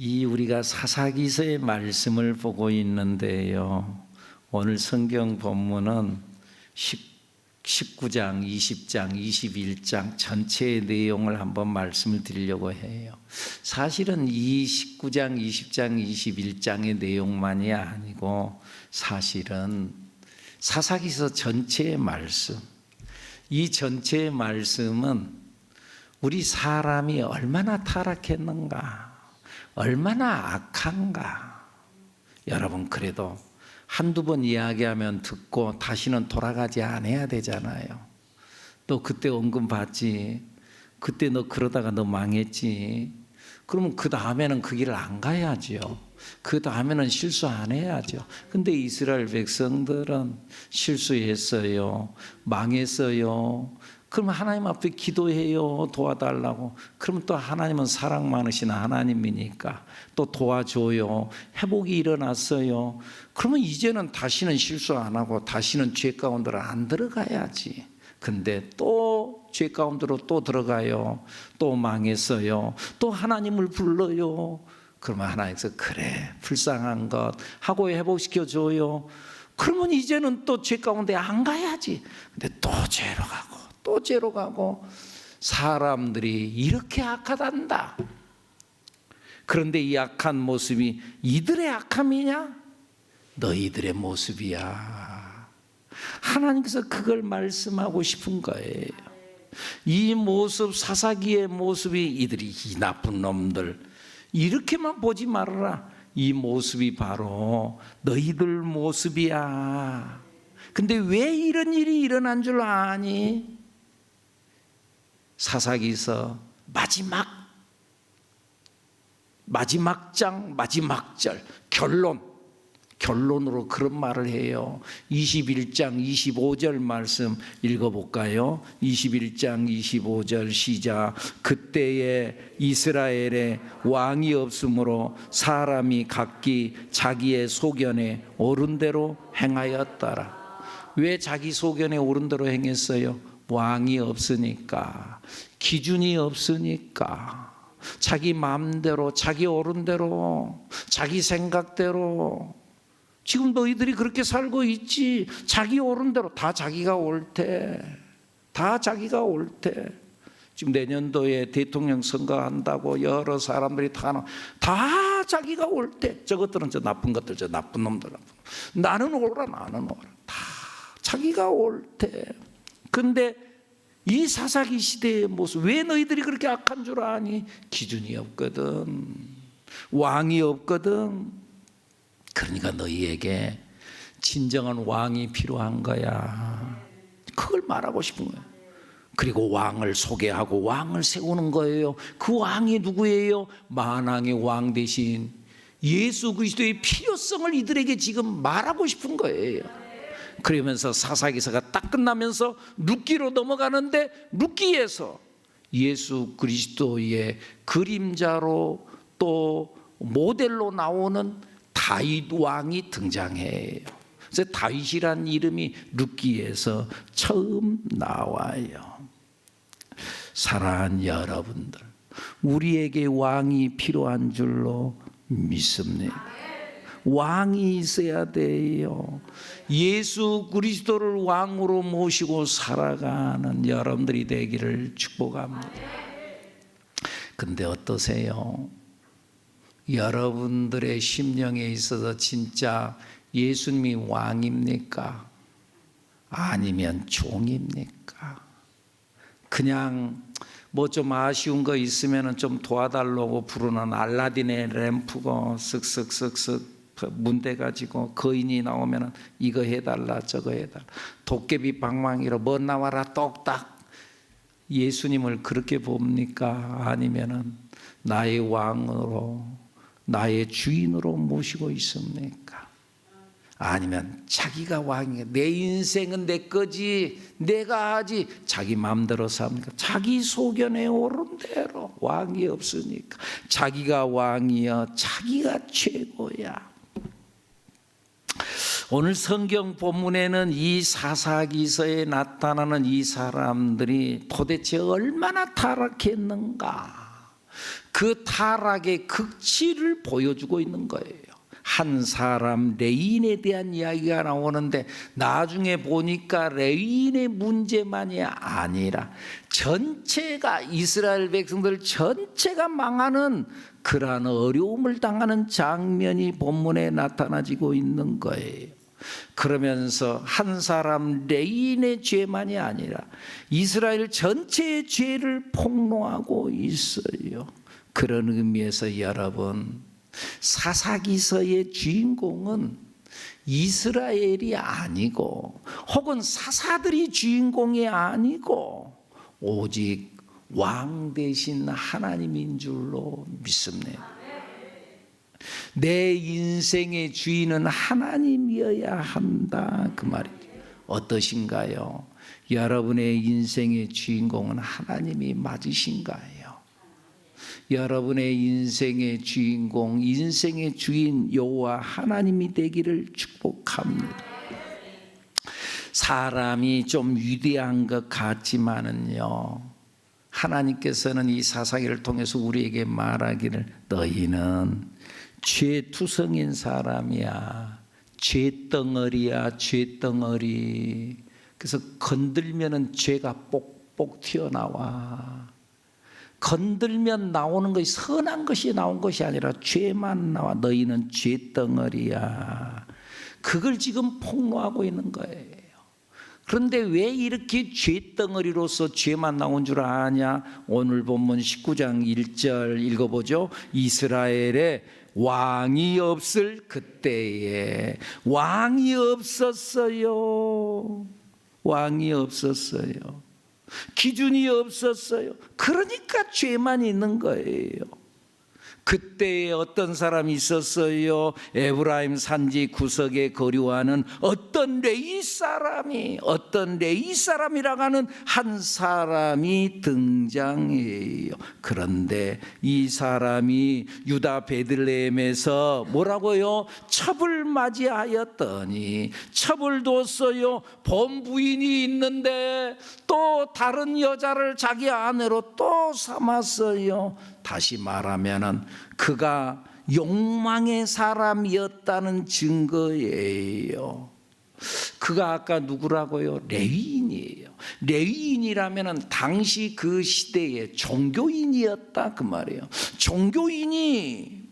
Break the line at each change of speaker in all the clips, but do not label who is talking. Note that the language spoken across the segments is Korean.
우리가 사사기서의 말씀을 보고 있는데요. 오늘 성경 본문은 19장, 20장, 21장 전체의 내용을 한번 말씀을 드리려고 해요. 사실은 이 19장, 20장, 21장의 내용만이 아니고 사실은 사사기서 전체의 말씀, 이 전체의 말씀은 우리 사람이 얼마나 타락했는가, 얼마나 악한가. 여러분, 그래도 한두 번 이야기하면 듣고 다시는 돌아가지 않아야 되잖아요. 너 그때 언급 받지, 그때 너 그러다가 너 망했지. 그러면 그 다음에는 그 길을 안 가야죠. 그 다음에는 실수 안 해야죠. 근데 이스라엘 백성들은 실수했어요, 망했어요. 그러면 하나님 앞에 기도해요, 도와달라고. 그러면 또 하나님은 사랑 많으신 하나님이니까 또 도와줘요. 회복이 일어났어요. 그러면 이제는 다시는 실수 안 하고 다시는 죄 가운데로 안 들어가야지. 근데 또 죄 가운데로 또 들어가요. 또 망했어요. 또 하나님을 불러요. 그러면 하나님께서 그래, 불쌍한 것 하고 회복시켜줘요. 그러면 이제는 또 죄 가운데 안 가야지. 근데 또 죄로 가고 또 죄로 가고. 사람들이 이렇게 악하단다. 그런데 이 악한 모습이 이들의 악함이냐? 너희들의 모습이야. 하나님께서 그걸 말씀하고 싶은 거예요. 이 모습, 사사기의 모습이 이들이 이 나쁜 놈들 이렇게만 보지 말아라. 이 모습이 바로 너희들 모습이야. 근데 왜 이런 일이 일어난 줄 아니? 사사기서 마지막 장, 마지막 절, 결론으로 그런 말을 해요. 21장 25절 말씀 읽어볼까요? 21장 25절 시작. 그때에 이스라엘에 왕이 없으므로 사람이 각기 자기의 소견에 옳은 대로 행하였더라. 왜 자기 소견에 옳은 대로 행했어요? 왕이 없으니까, 기준이 없으니까, 자기 마음대로, 자기 옳은 대로, 자기 생각대로. 지금 너희들이 그렇게 살고 있지. 자기 옳은 대로 다 자기가 옳대. 다 자기가 옳대. 지금 내년도에 대통령 선거한다고 여러 사람들이 다 자기가 옳대. 저것들은 저 나쁜 것들, 저 나쁜 놈들. 나는 옳아, 나는 옳아. 다 자기가 옳대. 근데 이 사사기 시대의 모습, 왜 너희들이 그렇게 악한 줄 아니? 기준이 없거든, 왕이 없거든. 그러니까 너희에게 진정한 왕이 필요한 거야. 그걸 말하고 싶은 거예요. 그리고 왕을 소개하고 왕을 세우는 거예요. 그 왕이 누구예요? 만왕의 왕 대신 예수 그리스도의 필요성을 이들에게 지금 말하고 싶은 거예요. 그러면서 사사기서가 딱 끝나면서 룻기로 넘어가는데, 룻기에서 예수 그리스도의 그림자로 또 모델로 나오는 다윗 왕이 등장해요. 그래서 다윗이란 이름이 룻기에서 처음 나와요. 사랑하는 여러분들, 우리에게 왕이 필요한 줄로 믿습니다. 왕이 있어야 돼요. 예수 그리스도를 왕으로 모시고 살아가는 여러분들이 되기를 축복합니다. 근데 어떠세요? 여러분들의 심령에 있어서 진짜 예수님이 왕입니까? 아니면 종입니까? 그냥 뭐 좀 아쉬운 거 있으면 좀 도와달라고 부르는 알라딘의 램프고 쓱쓱쓱쓱 문대 가지고 거인이 나오면 이거 해달라 저거 해달라, 도깨비 방망이로 뭐 나와라 똑딱. 예수님을 그렇게 봅니까? 아니면은 나의 왕으로, 나의 주인으로 모시고 있습니까? 아니면 자기가 왕이야, 내 인생은 내 거지, 내가 하지, 자기 마음대로 삽니까? 자기 소견에 옳은 대로. 왕이 없으니까 자기가 왕이야, 자기가 최고야. 오늘 성경 본문에는 이 사사기서에 나타나는 이 사람들이 도대체 얼마나 타락했는가, 그 타락의 극치를 보여주고 있는 거예요. 한 사람 레인에 대한 이야기가 나오는데 나중에 보니까 레인의 문제만이 아니라 전체가, 이스라엘 백성들 전체가 망하는 그러한 어려움을 당하는 장면이 본문에 나타나지고 있는 거예요. 그러면서 한 사람 레인의 죄만이 아니라 이스라엘 전체의 죄를 폭로하고 있어요. 그런 의미에서 여러분, 사사기서의 주인공은 이스라엘이 아니고 혹은 사사들이 주인공이 아니고 오직 왕 대신 하나님인 줄로 믿습니다. 내 인생의 주인은 하나님이어야 한다, 그 말이죠. 어떠신가요? 여러분의 인생의 주인공은 하나님이 맞으신가요? 여러분의 인생의 주인공, 인생의 주인 여호와 하나님이 되기를 축복합니다. 사람이 좀 위대한 것 같지만은요, 하나님께서는 이 사사기를 통해서 우리에게 말하기를 너희는 죄투성인 사람이야, 죄덩어리야, 죄덩어리. 그래서 건들면은 죄가 뽁뽁 튀어나와. 건들면 나오는 것이 선한 것이 나온 것이 아니라 죄만 나와. 너희는 죄덩어리야. 그걸 지금 폭로하고 있는 거예요. 그런데 왜 이렇게 죄덩어리로서 죄만 나온 줄 아냐? 오늘 본문 19장 1절 읽어보죠. 이스라엘에 왕이 없을 그때에 왕이 없었어요. 왕이 없었어요. 기준이 없었어요. 그러니까 죄만 있는 거예요. 그때에 어떤 사람이 있었어요? 에브라임 산지 구석에 거류하는 어떤 레위 사람이라고 하는 한 사람이 등장해요. 그런데 이 사람이 유다 베들레헴에서 뭐라고요? 첩을 맞이하였더니, 첩을 뒀어요. 본 부인이 있는데 또 다른 여자를 자기 아내로 또 삼았어요. 다시 말하면은 그가 욕망의 사람이었다는 증거예요. 그가 아까 누구라고요? 레위인이에요. 레위인이라면은 당시 그 시대의 종교인이었다, 그 말이에요. 종교인이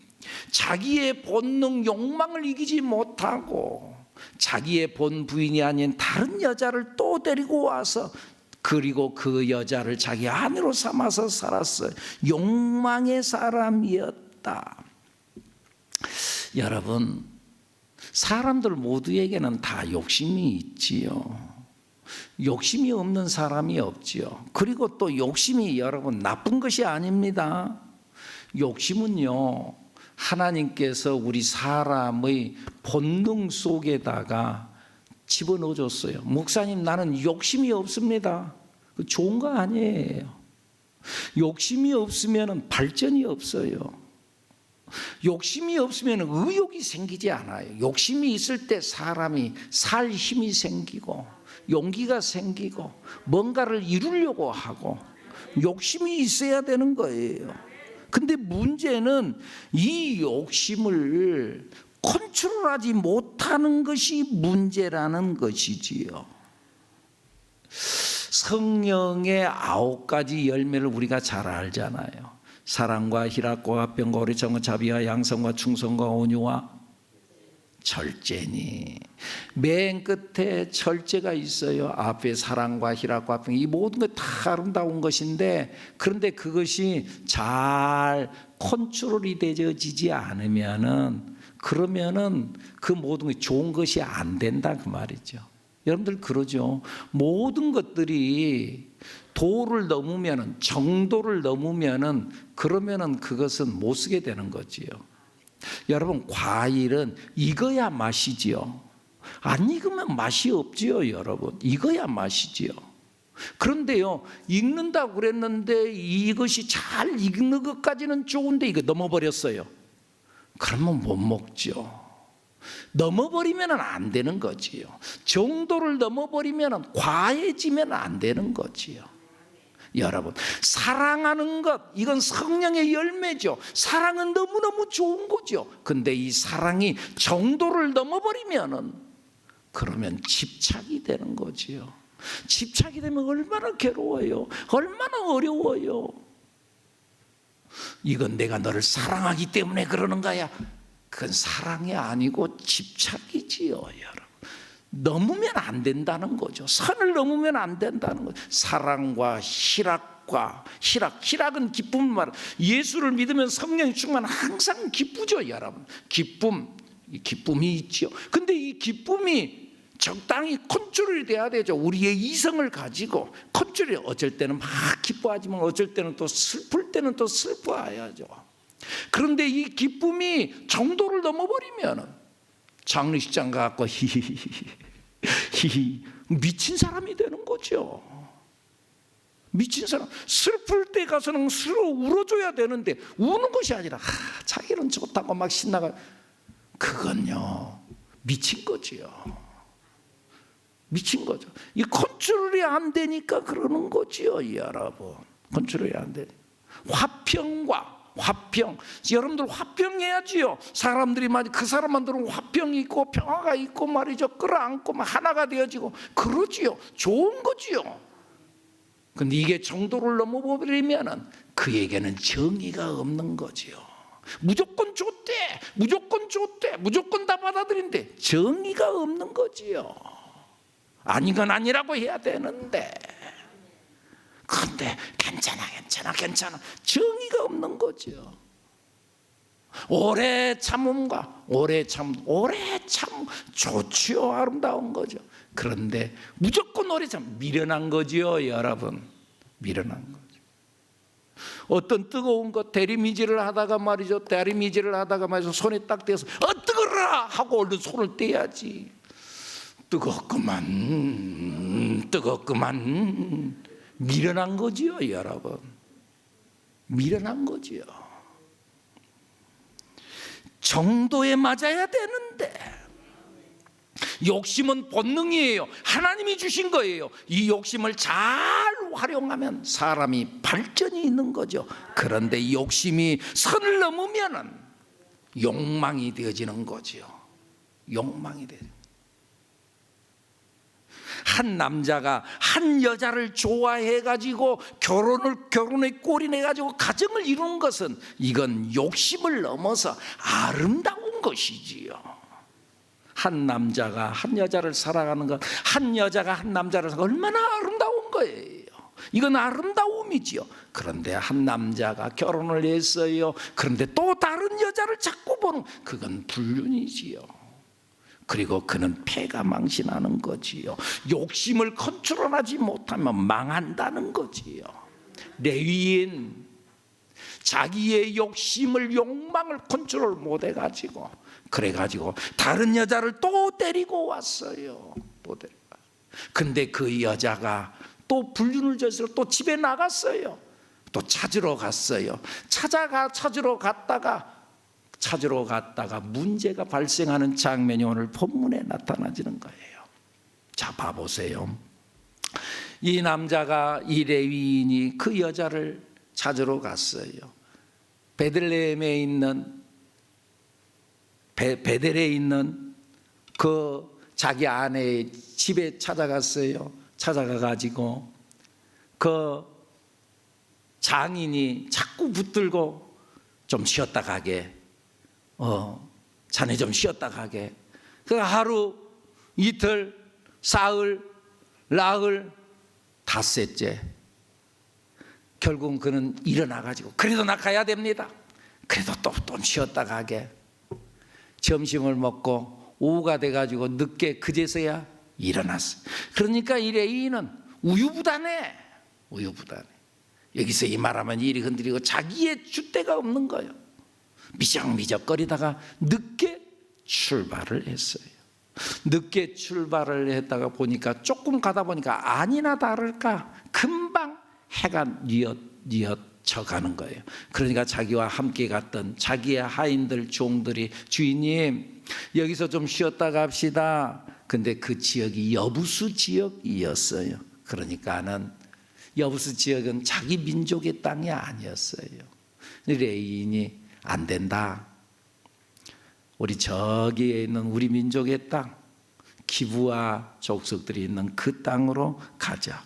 자기의 본능 욕망을 이기지 못하고 자기의 본 부인이 아닌 다른 여자를 또 데리고 와서, 그리고 그 여자를 자기 아내로 삼아서 살았어요. 욕망의 사람이었다. 여러분, 사람들 모두에게는 다 욕심이 있지요. 욕심이 없는 사람이 없지요. 그리고 또 욕심이 여러분 나쁜 것이 아닙니다. 욕심은요, 하나님께서 우리 사람의 본능 속에다가 집어넣어줬어요. 목사님, 나는 욕심이 없습니다. 좋은 거 아니에요. 욕심이 없으면 발전이 없어요. 욕심이 없으면 의욕이 생기지 않아요. 욕심이 있을 때 사람이 살 힘이 생기고 용기가 생기고 뭔가를 이루려고 하고 욕심이 있어야 되는 거예요. 근데 문제는 이 욕심을 컨트롤하지 못하는 것이 문제라는 것이지요. 성령의 9가지 열매를 우리가 잘 알잖아요. 사랑과 희락과 화평과 오래참과 자비와 양성과 충성과 온유와 절제니. 맨 끝에 절제가 있어요. 앞에 사랑과 희락과 화평, 이 모든 것 다 아름다운 것인데, 그런데 그것이 잘 컨트롤이 되어지지 않으면은, 그러면은 그 모든 것이 좋은 것이 안 된다, 그 말이죠. 여러분들 그러죠. 모든 것들이 도를 넘으면은, 정도를 넘으면은, 그러면은 그것은 못 쓰게 되는 거지요. 여러분, 과일은 익어야 맛이지요. 안 익으면 맛이 없지요, 여러분. 익어야 맛이지요. 그런데요, 익는다고 그랬는데 이것이 잘 익는 것까지는 좋은데 이거 넘어버렸어요. 그러면 못 먹죠. 넘어버리면 안 되는 거지요. 정도를 넘어버리면 과해지면 안 되는 거지요. 여러분, 사랑하는 것, 이건 성령의 열매죠. 사랑은 너무너무 좋은 거죠. 근데 이 사랑이 정도를 넘어버리면은, 그러면 집착이 되는 거지요. 집착이 되면 얼마나 괴로워요. 얼마나 어려워요. 이건 내가 너를 사랑하기 때문에 그러는 거야. 그건 사랑이 아니고 집착이지요, 여러분. 넘으면 안 된다는 거죠. 선을 넘으면 안 된다는 거죠. 사랑과 희락은 기쁨 말. 예수를 믿으면 성령이 충만하면 항상 기쁘죠, 여러분. 기쁨이 있죠. 근데 이 기쁨이 적당히 컨트롤이 돼야 되죠. 우리의 이성을 가지고 컨트롤이, 어쩔 때는 막 기뻐하지만 어쩔 때는 또 슬플 때는 또 슬퍼해야죠. 그런데 이 기쁨이 정도를 넘어버리면 장례식장 가서 히히 미친 사람이 되는 거죠. 미친 사람. 슬플 때 가서는 서로 울어줘야 되는데 우는 것이 아니라 자기는 좋다고 막 신나가, 그건요 미친 거지요. 미친 거죠. 이 컨트롤이 안 되니까 그러는 거지요, 여러분. 컨트롤이 안 되니까. 화평. 여러분들 화평해야지요. 사람들이 그 사람만들은 화평이 있고 평화가 있고 말이죠. 끌어안고 하나가 되어지고 그러지요. 좋은 거지요. 근데 이게 정도를 넘어버리면은 그에게는 정의가 없는 거지요. 무조건 좋대, 무조건 다 받아들인대. 정의가 없는 거지요. 아닌 건 아니라고 해야 되는데, 근데 괜찮아 정의가 없는 거죠. 오래 참 좋지요. 아름다운 거죠. 그런데 무조건 오래 참 미련한 거지요, 여러분. 미련한 거죠. 어떤 뜨거운 것 대리미질을 하다가 말이죠. 손에 딱 대서 뜨거라 하고 얼른 손을 떼야지. 뜨겁구만. 미련한 거지요, 여러분. 미련한 거지요. 정도에 맞아야 되는데, 욕심은 본능이에요. 하나님이 주신 거예요. 이 욕심을 잘 활용하면 사람이 발전이 있는 거죠. 그런데 욕심이 선을 넘으면은 욕망이 되어지는 거죠. 욕망이 되어지는. 한 남자가 한 여자를 좋아해가지고 결혼에 꼴이 내가지고 가정을 이루는 것은, 이건 욕심을 넘어서 아름다운 것이지요. 한 남자가 한 여자를 사랑하는 것, 한 여자가 한 남자를 사랑하는 것, 얼마나 아름다운 거예요. 이건 아름다움이지요. 그런데 한 남자가 결혼을 했어요. 그런데 또 다른 여자를 자꾸 보는, 그건 불륜이지요. 그리고 그는 패가 망신하는 거지요. 욕심을 컨트롤하지 못하면 망한다는 거지요. 레위인, 자기의 욕망을 컨트롤 못해가지고, 그래가지고 다른 여자를 또 데리고 왔어요. 근데 그 여자가 또 불륜을 저지러 또 집에 나갔어요. 또 찾으러 갔어요. 찾으러 갔다가 문제가 발생하는 장면이 오늘 본문에 나타나지는 거예요. 자, 봐보세요. 이 남자가, 이 레위인이 그 여자를 찾으러 갔어요. 베들레헴에 있는 베델에 있는 그 자기 아내의 집에 찾아갔어요. 찾아가가지고 그 장인이 자꾸 붙들고 좀 쉬었다 가게, 자네 좀 쉬었다 가게. 그 하루, 이틀, 사흘, 나흘, 닷새째, 결국은 그는 일어나가지고, 그래도 나 가야 됩니다. 그래도 또 쉬었다 가게. 점심을 먹고 오후가 돼가지고 늦게 그제서야 일어났어. 그러니까 이 레위인은 우유부단해. 여기서 이 말하면 일이 흔들리고 자기의 줏대가 없는 거예요. 미적미적거리다가 늦게 출발을 했어요. 늦게 출발을 했다가 보니까, 조금 가다 보니까 아니나 다를까 금방 해가 뉘어져 가는 거예요. 그러니까 자기와 함께 갔던 자기의 하인들, 종들이, 주인님 여기서 좀 쉬었다 갑시다. 근데 그 지역이 여부수 지역이었어요. 그러니까는 여부스 지역은 자기 민족의 땅이 아니었어요. 레위인이 안 된다. 우리 저기에 있는 우리 민족의 땅, 기브아 족속들이 있는 그 땅으로 가자.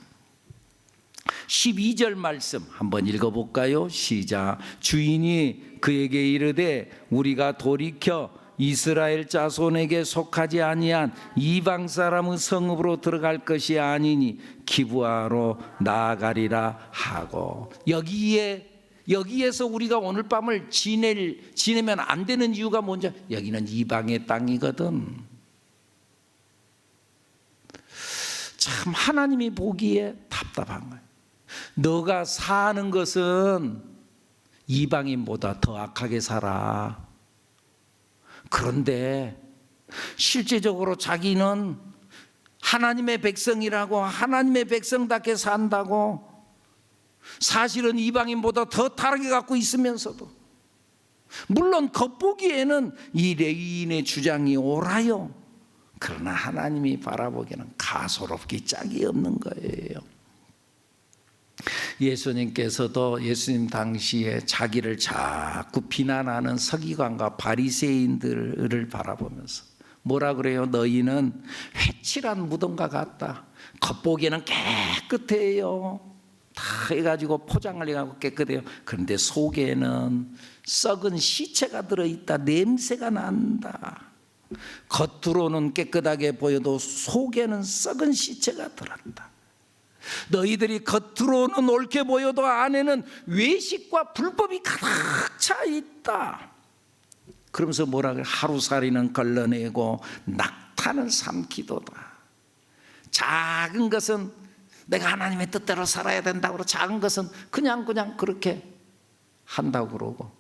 12절 말씀 한번 읽어볼까요? 시작. 주인이 그에게 이르되 우리가 돌이켜 이스라엘 자손에게 속하지 아니한 이방 사람의 성읍으로 들어갈 것이 아니니 기브아로 나아가리라 하고. 여기에서 우리가 오늘 밤을 지내면 안 되는 이유가 뭔지, 여기는 이방의 땅이거든. 참 하나님이 보기에 답답한 거예요. 너가 사는 것은 이방인보다 더 악하게 살아. 그런데 실제적으로 자기는 하나님의 백성이라고, 하나님의 백성답게 산다고, 사실은 이방인보다 더 다르게 갖고 있으면서도, 물론 겉보기에는 이 레위인의 주장이 옳아요. 그러나 하나님이 바라보기에는 가소롭기 짝이 없는 거예요. 예수님께서도 예수님 당시에 자기를 자꾸 비난하는 서기관과 바리새인들을 바라보면서 뭐라 그래요? 너희는 회칠한 무덤과 같다. 겉보기에는 깨끗해요. 다 해가지고 포장을 해가지고 깨끗해요. 그런데 속에는 썩은 시체가 들어있다. 냄새가 난다. 겉으로는 깨끗하게 보여도 속에는 썩은 시체가 들었다. 너희들이 겉으로는 옳게 보여도 안에는 외식과 불법이 가득 차 있다. 그러면서 뭐라 그래? 하루살이는 걸러내고 낙타는 삼키도다. 작은 것은 내가 하나님의 뜻대로 살아야 된다고 그러고, 작은 것은 그냥 그렇게 한다고 그러고,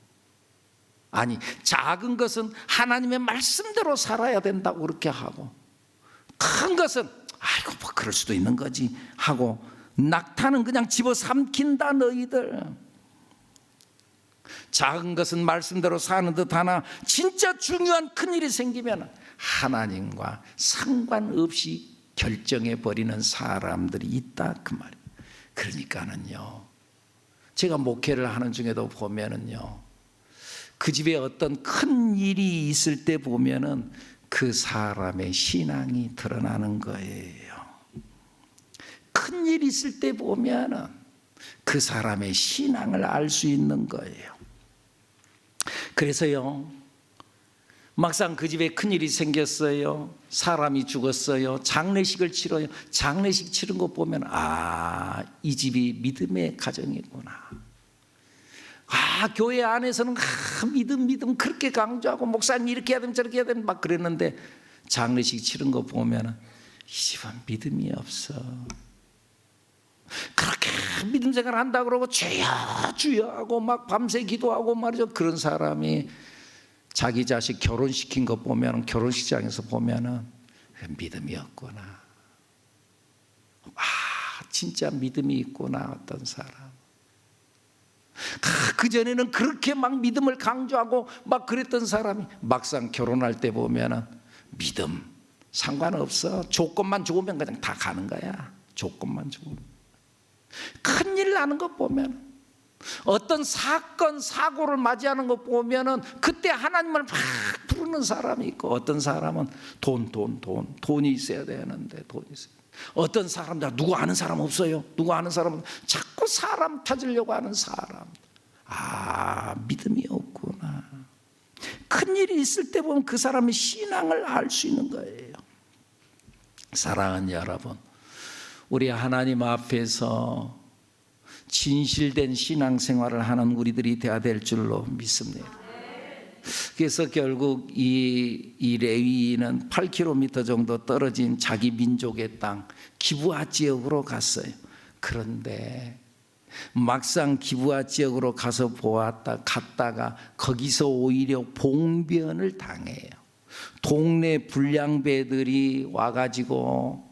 아니 작은 것은 하나님의 말씀대로 살아야 된다고 그렇게 하고, 큰 것은 아이고 뭐 그럴 수도 있는 거지 하고, 낙타는 그냥 집어 삼킨다. 너희들 작은 것은 말씀대로 사는 듯 하나 진짜 중요한 큰일이 생기면 하나님과 상관없이 결정해 버리는 사람들이 있다 그 말이에요. 그러니까는요, 제가 목회를 하는 중에도 보면은요, 그 집에 어떤 큰 일이 있을 때 보면은 그 사람의 신앙이 드러나는 거예요. 큰 일이 있을 때 보면은 그 사람의 신앙을 알 수 있는 거예요. 그래서요, 막상 그 집에 큰일이 생겼어요. 사람이 죽었어요. 장례식을 치러요. 장례식 치른 거 보면 아, 이 집이 믿음의 가정이구나. 아, 교회 안에서는 믿음 그렇게 강조하고 목사님 이렇게 해야 되면 저렇게 해야 되면 막 그랬는데, 장례식 치른 거 보면 이 집은 믿음이 없어. 그렇게 믿음 생활 한다 그러고 주여 하고 막 밤새 기도하고 말이죠. 그런 사람이 자기 자식 결혼시킨 거 보면, 결혼식장에서 보면은 믿음이 없구나. 아, 진짜 믿음이 있구나. 어떤 사람 그전에는 그렇게 막 믿음을 강조하고 막 그랬던 사람이 막상 결혼할 때 보면은 믿음 상관없어. 조건만 좋으면 그냥 다 가는 거야. 조건만 좋으면. 큰일 나는 거 보면, 어떤 사건 사고를 맞이하는 거 보면은 그때 하나님을 막 부르는 사람이 있고, 어떤 사람은 돈이 있어야 되는데 돈이 있어요. 어떤 사람들 누구 아는 사람 없어요. 누구 아는 사람은 자꾸 사람 찾으려고 하는 사람. 아, 믿음이 없구나. 큰일이 있을 때 보면 그 사람의 신앙을 알 수 있는 거예요. 사랑하는 여러분, 우리 하나님 앞에서 진실된 신앙생활을 하는 우리들이 되어야 될 줄로 믿습니다. 그래서 결국 이 레위인은 8km 정도 떨어진 자기 민족의 땅 기브아 지역으로 갔어요. 그런데 막상 기브아 지역으로 가서 갔다가 거기서 오히려 봉변을 당해요. 동네 불량배들이 와가지고,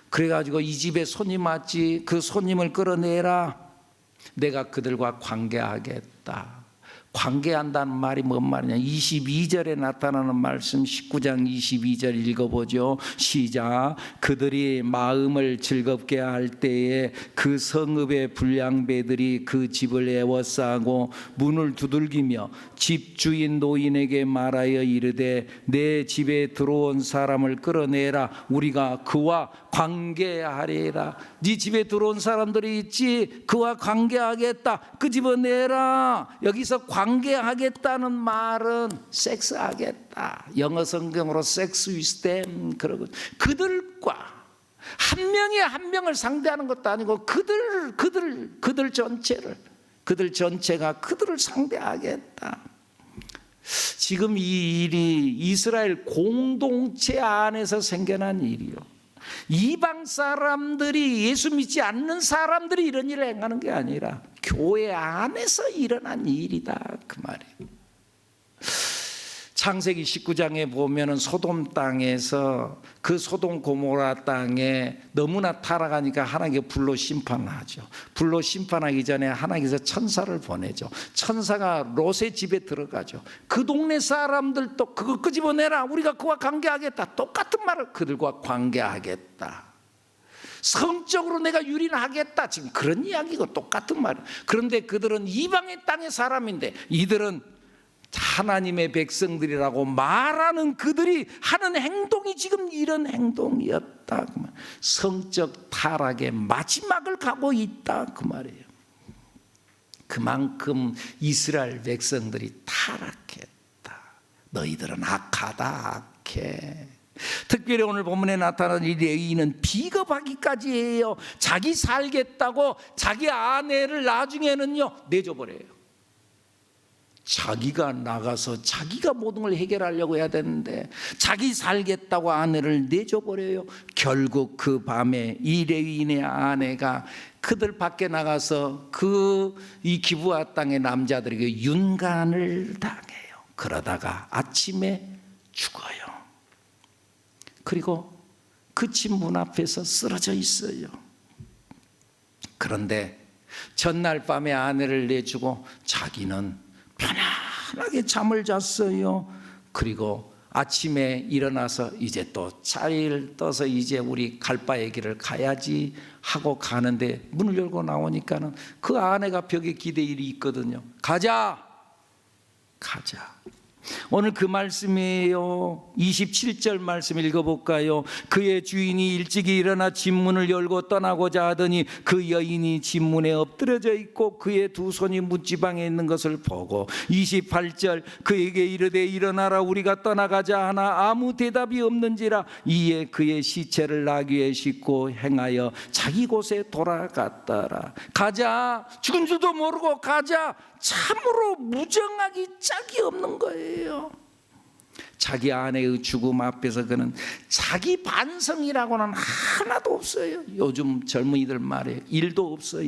그래가지고 이 집에 손님 왔지, 그 손님을 끌어내라. 내가 그들과 관계하겠다. 관계한다는 말이 뭔 말이냐? 22절에 나타나는 말씀 19장 22절 읽어보죠. 시작. 그들이 마음을 즐겁게 할 때에 그 성읍의 불량배들이 그 집을 애워싸고 문을 두들기며 집주인 노인에게 말하여 이르되 내 집에 들어온 사람을 끌어내라. 우리가 그와 관계하리라. 네 집에 들어온 사람들이 있지, 그와 관계하겠다. 그 집어내라. 여기서 관계하겠다는 말은 섹스하겠다. 영어 성경으로 sex with them, 그러고 그들과 한 명이 한 명을 상대하는 것도 아니고 그들 전체가 그들을 상대하겠다. 지금 이 일이 이스라엘 공동체 안에서 생겨난 일이요. 이방 사람들이, 예수 믿지 않는 사람들이 이런 일을 행하는 게 아니라 교회 안에서 일어난 일이다, 그 말이에요. 창세기 19장에 보면은 소돔 땅에서, 그 소돔 고모라 땅에 너무나 타락하니까 하나님께 불로 심판하죠. 불로 심판하기 전에 하나님께서 천사를 보내죠. 천사가 롯의 집에 들어가죠. 그 동네 사람들도 그거 끄집어내라. 우리가 그와 관계하겠다. 똑같은 말을, 그들과 관계하겠다. 성적으로 내가 유린하겠다. 지금 그런 이야기고 똑같은 말. 그런데 그들은 이방의 땅의 사람인데, 이들은 하나님의 백성들이라고 말하는 그들이 하는 행동이 지금 이런 행동이었다, 그 말. 성적 타락의 마지막을 가고 있다, 그 말이에요. 그만큼 이스라엘 백성들이 타락했다. 너희들은 악하다, 악해. 특별히 오늘 본문에 나타나는 이 레위인은 비겁하기까지 해요. 자기 살겠다고 자기 아내를 나중에는요 내줘버려요. 자기가 나가서 자기가 모든 걸 해결하려고 해야 되는데 자기 살겠다고 아내를 내줘버려요. 결국 그 밤에 이 레위인의 아내가 그들 밖에 나가서 이 기브아 땅의 남자들에게 윤간을 당해요. 그러다가 아침에 죽어요. 그리고 그 집 문 앞에서 쓰러져 있어요. 그런데 전날 밤에 아내를 내주고 자기는 편안하게 잠을 잤어요. 그리고 아침에 일어나서 이제 또 차를 떠서 이제 우리 갈 바의 길을 가야지 하고 가는데 문을 열고 나오니까는 그 아내가 벽에 기대일이 있거든요. 가자. 오늘 그 말씀이에요. 27절 말씀 읽어볼까요? 그의 주인이 일찍이 일어나 집문을 열고 떠나고자 하더니 그 여인이 집문에 엎드려져 있고 그의 두 손이 문지방에 있는 것을 보고 28절 그에게 이르되 일어나라 우리가 떠나가자 하나 아무 대답이 없는지라 이에 그의 시체를 나귀에 싣고 행하여 자기 곳에 돌아갔더라. 가자. 죽은 줄도 모르고 가자. 참으로 무정하기 짝이 없는 거예요. 자기 아내의 죽음 앞에서 그는 자기 반성이라고는 하나도 없어요. 요즘 젊은이들 말에 일도 없어.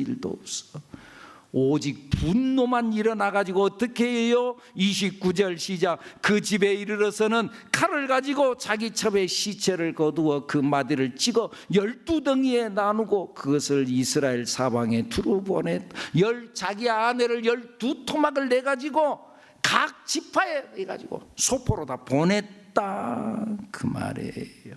오직 분노만 일어나가지고 어떻게 해요? 29절 시작. 그 집에 이르러서는 칼을 가지고 자기 첩의 시체를 거두어 그 마디를 찍어 12덩이에 나누고 그것을 이스라엘 사방에 두루 보냈다. 자기 아내를 12토막을 내가지고 각 지파에 해가지고 소포로 다 보냈다, 그 말이에요.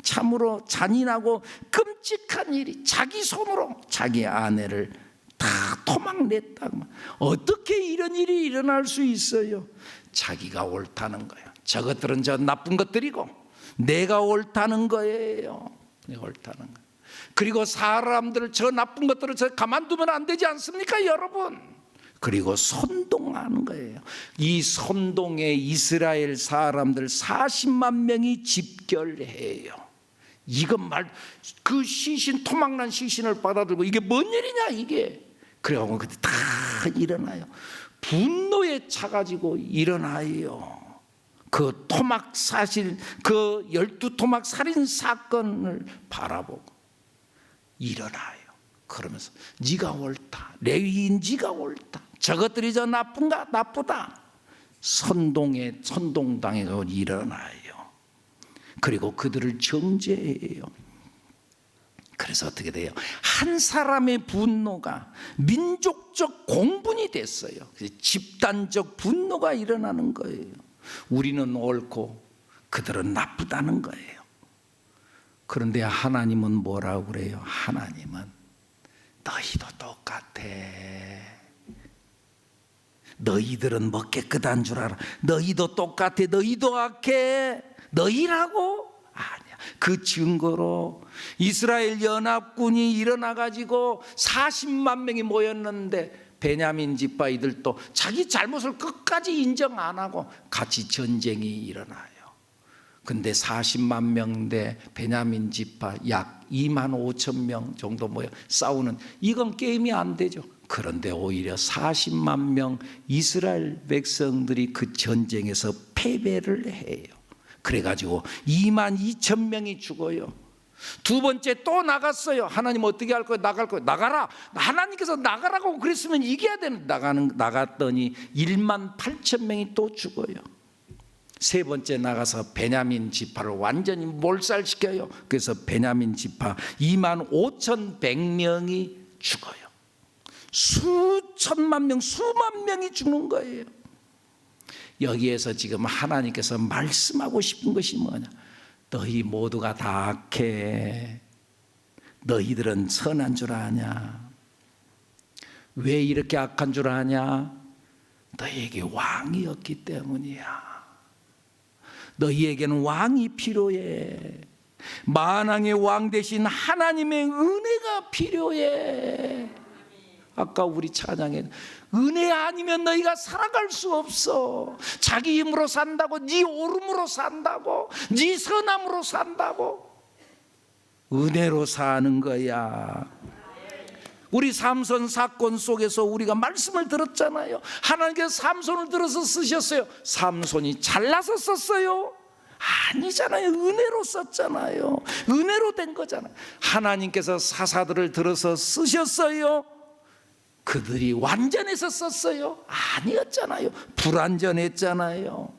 참으로 잔인하고 끔찍한 일이, 자기 손으로 자기 아내를 다 토막냈다. 어떻게 이런 일이 일어날 수 있어요? 자기가 옳다는 거예요. 저것들은 저 나쁜 것들이고 내가 옳다는 거예요. 내가 옳다는 거예요. 그리고 사람들을, 저 나쁜 것들을 저 가만두면 안 되지 않습니까, 여러분? 그리고 선동하는 거예요. 이 선동에 이스라엘 사람들 40만 명이 집결해요. 이건 그 시신, 토막난 시신을 받아들고 이게 뭔 일이냐 이게. 그래가지고 그때 다 일어나요. 분노에 차가지고 일어나요. 그 토막 사실, 그 12토막 살인 사건을 바라보고 일어나요. 그러면서 네가 옳다. 레위인 네가 옳다. 저것들이 저 나쁜가? 나쁘다. 선동당해서 일어나요. 그리고 그들을 정죄해요. 그래서 어떻게 돼요? 한 사람의 분노가 민족적 공분이 됐어요. 집단적 분노가 일어나는 거예요. 우리는 옳고 그들은 나쁘다는 거예요. 그런데 하나님은 뭐라고 그래요? 하나님은 너희도 똑같아. 너희들은 뭐 깨끗한 줄 알아. 너희도 똑같아. 너희도 악해. 너희라고? 아니야. 그 증거로 이스라엘 연합군이 일어나가지고 40만 명이 모였는데 베냐민 지파 이들도 자기 잘못을 끝까지 인정 안 하고 같이 전쟁이 일어나요. 근데 40만 명 대 베냐민 지파 약 2만 5천 명 정도 모여 싸우는, 이건 게임이 안 되죠. 그런데 오히려 40만 명 이스라엘 백성들이 그 전쟁에서 패배를 해요. 그래가지고 2만 2천 명이 죽어요. 두 번째 또 나갔어요. 하나님 어떻게 할 거예요? 나갈 거예요. 나가라. 하나님께서 나가라고 그랬으면 이겨야 되는. 나갔더니 1만 8천 명이 또 죽어요. 세 번째 나가서 베냐민 지파를 완전히 몰살시켜요. 그래서 베냐민 지파 2만 5,100명이 죽어요. 수천만 명, 수만 명이 죽는 거예요. 여기에서 지금 하나님께서 말씀하고 싶은 것이 뭐냐? 너희 모두가 다 악해. 너희들은 선한 줄 아냐? 왜 이렇게 악한 줄 아냐? 너희에게 왕이 없기 때문이야. 너희에게는 왕이 필요해. 만왕의 왕 대신 하나님의 은혜가 필요해. 아까 우리 찬양에 은혜 아니면 너희가 살아갈 수 없어. 자기 힘으로 산다고, 네 오름으로 산다고, 네 선함으로 산다고. 은혜로 사는 거야. 우리 삼손 사건 속에서 우리가 말씀을 들었잖아요. 하나님께서 삼손을 들어서 쓰셨어요. 삼손이 잘나서 썼어요? 아니잖아요. 은혜로 썼잖아요. 은혜로 된 거잖아요. 하나님께서 사사들을 들어서 쓰셨어요? 그들이 완전해서 썼어요? 아니었잖아요. 불완전했잖아요.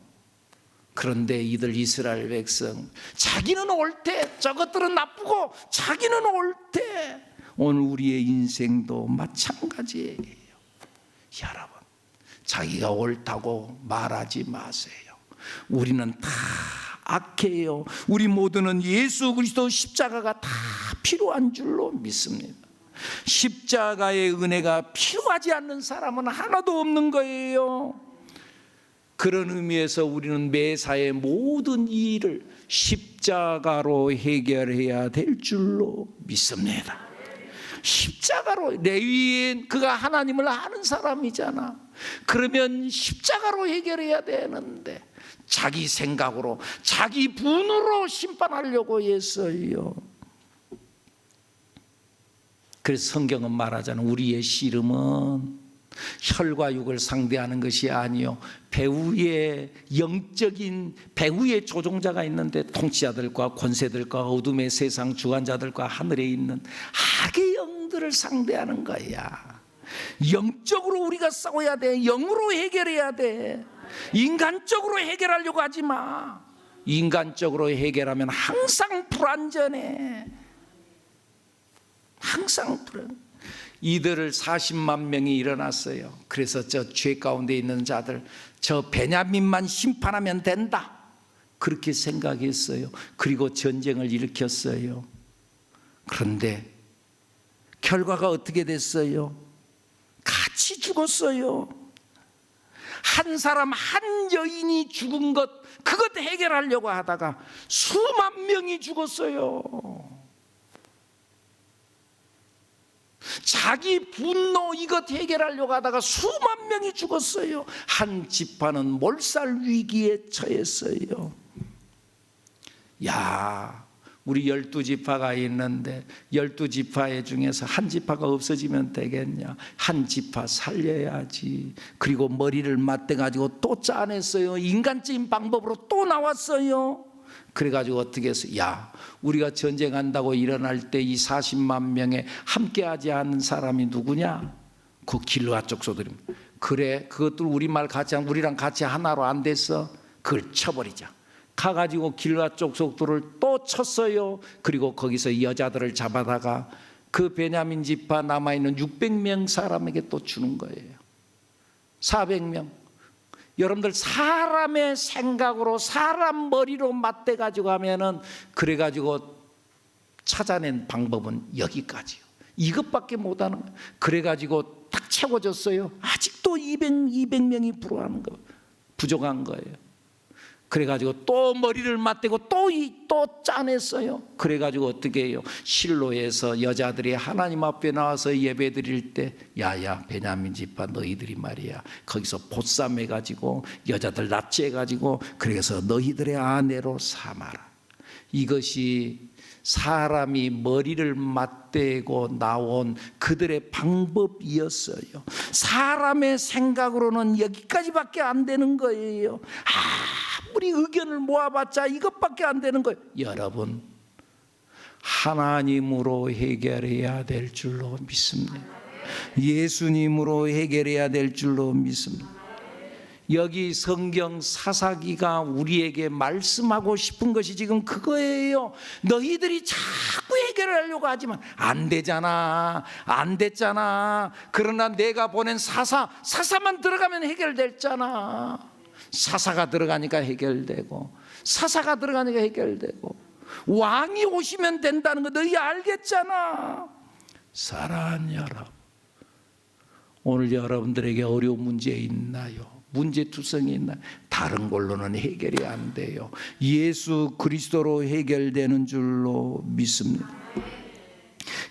그런데 이들 이스라엘 백성, 자기는 옳대, 저것들은 나쁘고 자기는 옳대. 오늘 우리의 인생도 마찬가지예요. 여러분, 자기가 옳다고 말하지 마세요. 우리는 다 악해요. 우리 모두는 예수 그리스도 십자가가 다 필요한 줄로 믿습니다. 십자가의 은혜가 필요하지 않는 사람은 하나도 없는 거예요. 그런 의미에서 우리는 매사의 모든 일을 십자가로 해결해야 될 줄로 믿습니다. 십자가로. 레위인 그가 하나님을 아는 사람이잖아. 그러면 십자가로 해결해야 되는데 자기 생각으로, 자기 분으로 심판하려고 했어요. 그래서 성경은 말하잖아. 우리의 씨름은 혈과 육을 상대하는 것이 아니요, 배후의 영적인 배후의 조종자가 있는데 통치자들과 권세들과 어둠의 세상 주관자들과 하늘에 있는 악의 영들을 상대하는 거야. 영적으로 우리가 싸워야 돼. 영으로 해결해야 돼. 인간적으로 해결하려고 하지 마. 인간적으로 해결하면 항상 불완전해. 항상 불완전. 이들을 40만 명이 일어났어요. 그래서 저 죄 가운데 있는 자들, 저 베냐민만 심판하면 된다, 그렇게 생각했어요. 그리고 전쟁을 일으켰어요. 그런데 결과가 어떻게 됐어요? 같이 죽었어요. 한 사람, 한 여인이 죽은 것, 그것 해결하려고 하다가 수만 명이 죽었어요. 자기 분노 이것 해결하려고 하다가 수만 명이 죽었어요. 한 지파는 몰살 위기에 처했어요. 야, 우리 12지파가 있는데 12지파 중에서 한 지파가 없어지면 되겠냐? 한 지파 살려야지. 그리고 머리를 맞대가지고 또 짜냈어요. 인간적인 방법으로 또 나왔어요. 그래가지고 어떻게 했어요? 야, 우리가 전쟁한다고 일어날 때 이 40만 명에 함께하지 않는 사람이 누구냐? 그 길르앗 족속들입니다. 그래, 그것들 우리말 같이, 우리랑 같이 하나로 안 됐어? 그걸 쳐버리자. 가가지고 길가 족속들을 또 쳤어요. 그리고 거기서 여자들을 잡아다가 그 베냐민 지파 남아있는 600명 사람에게 또 주는 거예요. 400명. 여러분들 사람의 생각으로 사람 머리로 맞대가지고 하면은 그래가지고 찾아낸 방법은 여기까지요. 이것밖에 못하는 거예요. 그래가지고 딱 채워졌어요. 아직도 200명이 불어하는 거, 부족한 거예요. 그래가지고 또 머리를 맞대고 또 짜냈어요. 그래가지고 어떻게 해요? 실로에서 여자들이 하나님 앞에 나와서 예배 드릴 때 야야 베냐민 지파 너희들이 말이야 거기서 보쌈해가지고 여자들 납치해가지고 그래서 너희들의 아내로 삼아라. 이것이 사람이 머리를 맞대고 나온 그들의 방법이었어요. 사람의 생각으로는 여기까지밖에 안 되는 거예요. 아무리 의견을 모아봤자 이것밖에 안 되는 거예요. 여러분, 하나님으로 해결해야 될 줄로 믿습니다. 예수님으로 해결해야 될 줄로 믿습니다. 여기 성경 사사기가 우리에게 말씀하고 싶은 것이 지금 그거예요. 너희들이 자꾸 해결하려고 하지만 안 되잖아. 안 됐잖아. 그러나 내가 보낸 사사만 들어가면 해결됐잖아. 사사가 들어가니까 해결되고 사사가 들어가니까 해결되고 왕이 오시면 된다는 거 너희 알겠잖아. 사랑하는 여러분, 오늘 여러분들에게 어려운 문제 있나요? 문제투성이 있나요? 다른 걸로는 해결이 안 돼요. 예수 그리스도로 해결되는 줄로 믿습니다.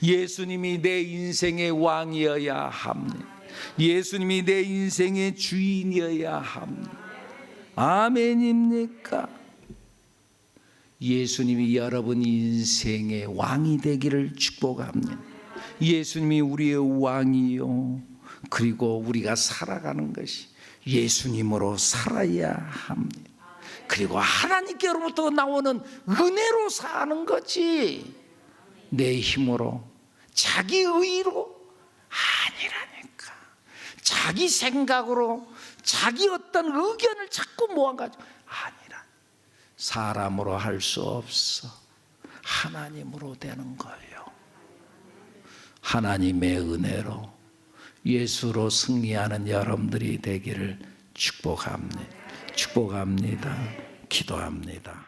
예수님이 내 인생의 왕이어야 합니다. 예수님이 내 인생의 주인이어야 합니다. 아멘입니까? 예수님이 여러분 인생의 왕이 되기를 축복합니다. 예수님이 우리의 왕이요, 그리고 우리가 살아가는 것이 예수님으로 살아야 합니다. 그리고 하나님께로부터 나오는 은혜로 사는 거지 내 힘으로 자기 의로 아니라니까. 자기 생각으로 자기 어떤 의견을 자꾸 모아가지고 아니라. 사람으로 할 수 없어. 하나님으로 되는 거예요. 하나님의 은혜로 예수로 승리하는 여러분들이 되기를 축복합니다. 축복합니다. 기도합니다.